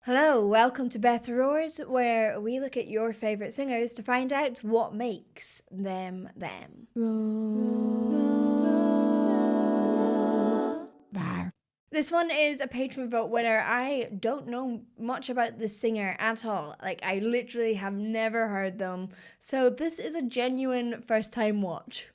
Hello, welcome to Beth Roars, where we look at your favourite singers to find out what makes them them. This one is a patron vote winner. I don't know much about the singer at all. I literally have never heard them. So this is a genuine first time watch.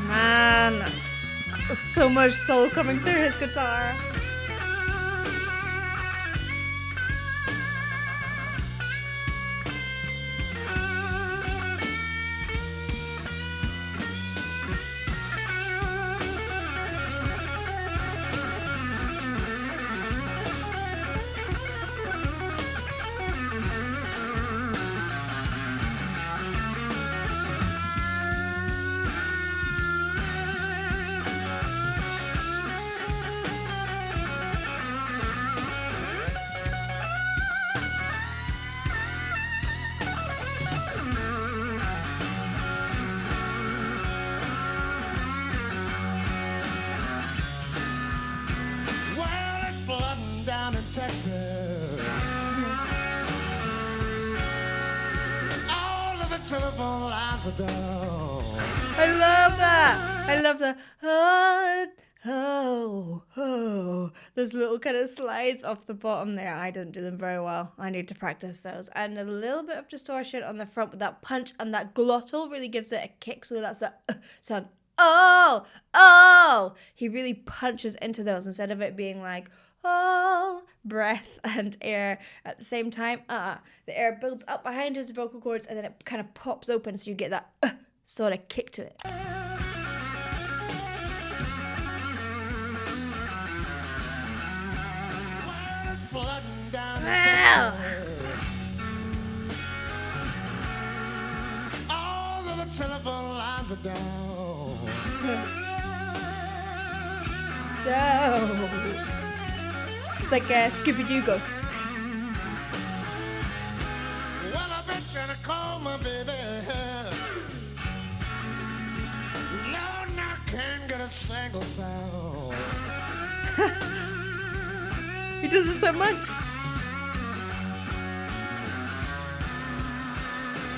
Man, so much soul coming through his guitar. Texas. All of the telephone lines are down. I love that. I love the those little kind of slides off the bottom there. I don't do them very well. I need to practice those. And a little bit of distortion on the front with that punch, and that glottal really gives it a kick. So that's that sound. Oh. He really punches into those instead of it being like breath and air at the same time. The air builds up behind his vocal cords and then it kind of pops open, so you get that sort of kick to it. All of the telephone lines are down. No. It's like a Scooby-Doo ghost. Well, I've been trying to call my baby. Lord, I can't get a single sound. He does it so much.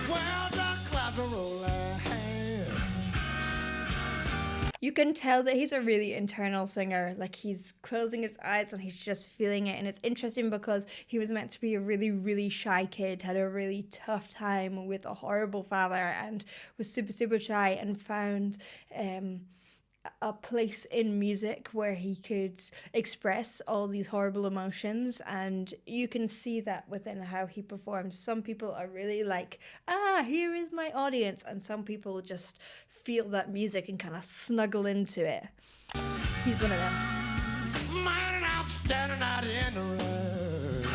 Well, dark clouds are rolling. You can tell that he's a really internal singer. Like, he's closing his eyes and he's just feeling it. And it's interesting because he was meant to be a really, really shy kid, had a really tough time with a horrible father and was super, super shy, and found a place in music where he could express all these horrible emotions. And you can see that within how he performs. Some people are really like, here is my audience, and some people just feel that music and kind of snuggle into it. He's one of them. Man, I'm standing out in the road.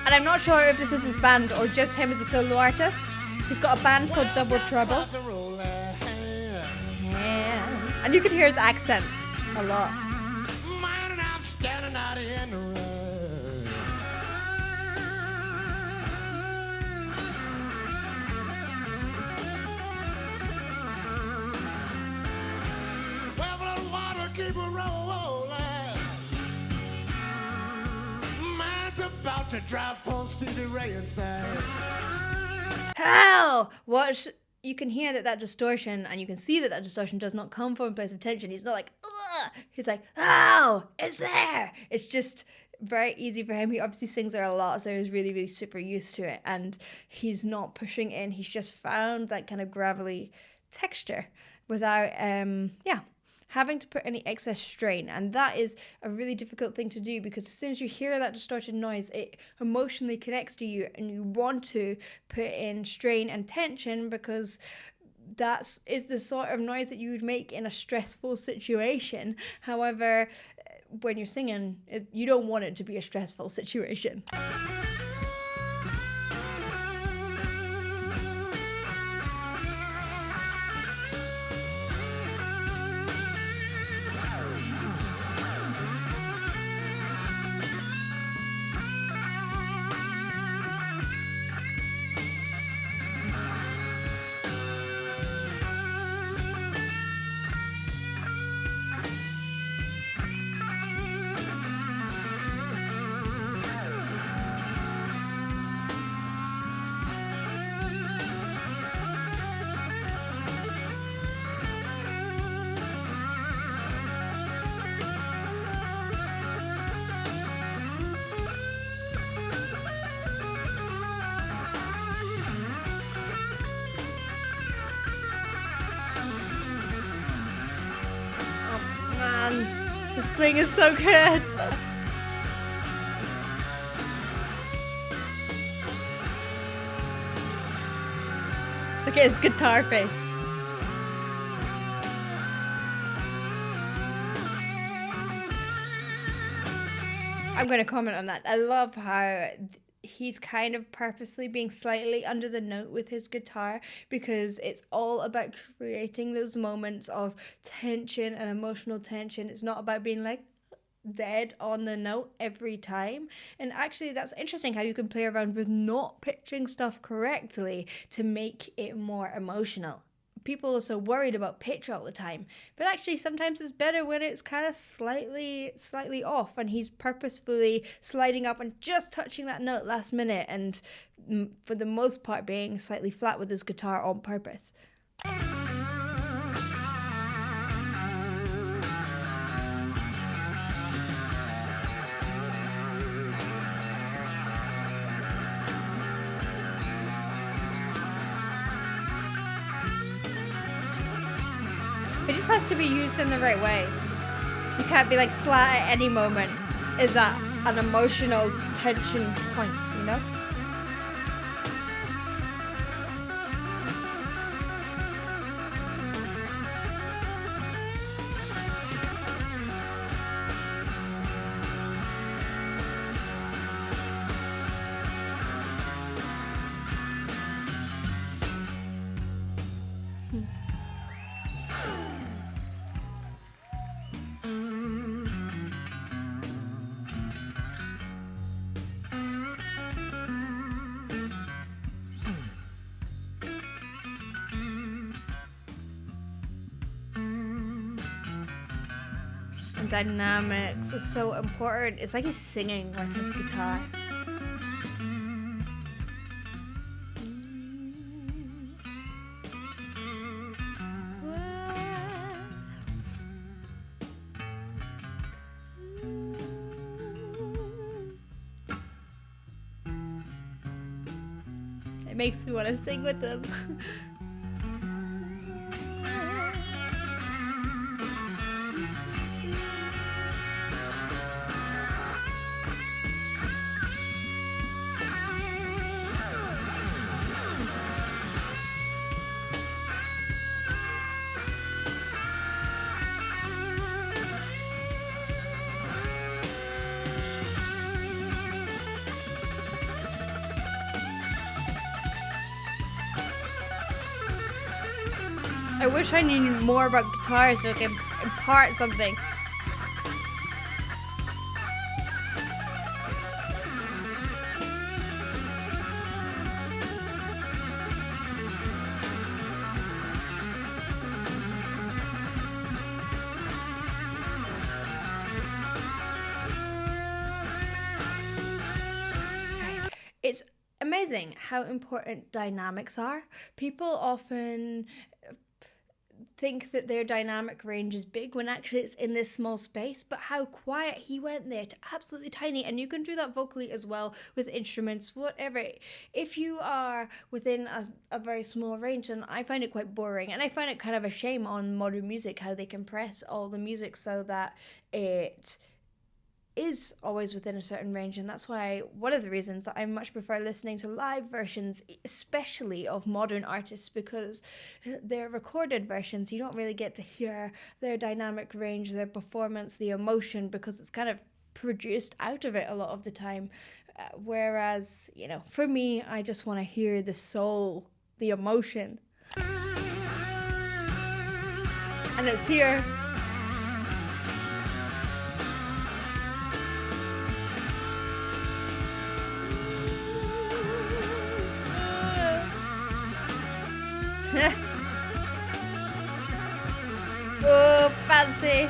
And I'm not sure if this is his band or just him as a solo artist. He's got a band called Double Trouble. Yeah. And you can hear his accent a lot. Man, I'm standing out in the road. Well, the water keep a rolling. to drive poor Stevie Ray inside. How? You can hear that distortion, and you can see that distortion does not come from a place of tension. He's not like, ugh. He's like, oh, it's there. It's just very easy for him. He obviously sings there a lot, so he's really, really super used to it. And he's not pushing in. He's just found that kind of gravelly texture without, having to put any excess strain. And that is a really difficult thing to do, because as soon as you hear that distorted noise, it emotionally connects to you and you want to put in strain and tension, because that is the sort of noise that you would make in a stressful situation. However, when you're singing, you don't want it to be a stressful situation. This thing is so good. Look at his guitar face. I'm going to comment on that. I love how he's kind of purposely being slightly under the note with his guitar, because it's all about creating those moments of tension and emotional tension. It's not about being like dead on the note every time. And actually, that's interesting how you can play around with not pitching stuff correctly to make it more emotional. People are so worried about pitch all the time, but actually sometimes it's better when it's kind of slightly off, and he's purposefully sliding up and just touching that note last minute, and for the most part being slightly flat with his guitar on purpose. It just has to be used in the right way. You can't be like flat at any moment. Is that an emotional tension point, you know? Dynamics is so important. It's like he's singing with his guitar. It makes me want to sing with them. I wish I knew more about guitar so I could impart something. It's amazing how important dynamics are. People often think that their dynamic range is big when actually it's in this small space, but how quiet he went there to absolutely tiny. And you can do that vocally as well with instruments, whatever. If you are within a very small range, and I find it quite boring, and I find it kind of a shame on modern music how they compress all the music so that it is always within a certain range. And that's why one of the reasons that I much prefer listening to live versions, especially of modern artists, because their recorded versions you don't really get to hear their dynamic range, their performance, the emotion, because it's kind of produced out of it a lot of the time. Whereas, for me, I just want to hear the soul, the emotion, and it's here. Oh, fancy.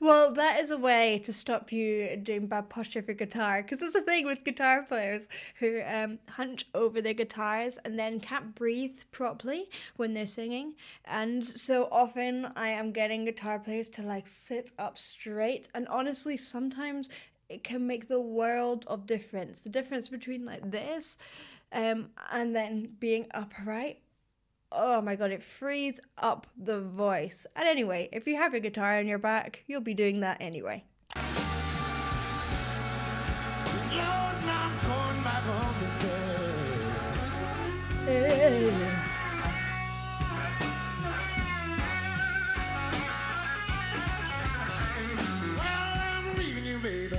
Well, that is a way to stop you doing bad posture for guitar, because that's the thing with guitar players who hunch over their guitars and then can't breathe properly when they're singing. And so often I am getting guitar players to sit up straight, and honestly sometimes it can make the world of difference. The difference between this and then being upright. Oh my god, it frees up the voice. And anyway, if you have your guitar on your back, you'll be doing that anyway. Lord, I'm going back home this day. Well, I'm leaving you, baby.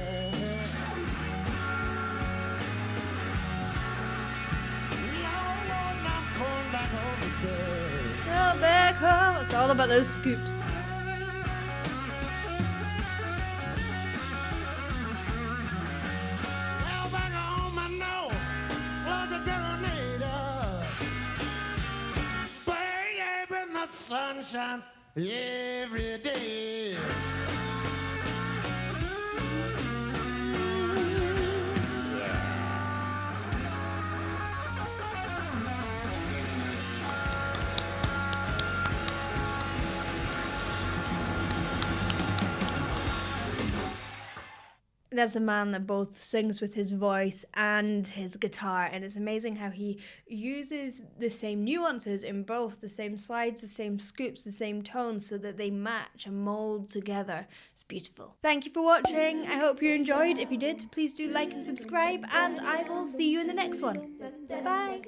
Lord, I'm going back home this day. Go back home. It's all about those scoops. Well, back home I know, like a tornado. Baby, the sun shines every day. That's a man that both sings with his voice and his guitar, and it's amazing how he uses the same nuances in both, the same slides, the same scoops, the same tones, so that they match and mold together. It's beautiful. Thank you for watching. I hope you enjoyed. If you did, please do like and subscribe, and I will see you in the next one. Bye.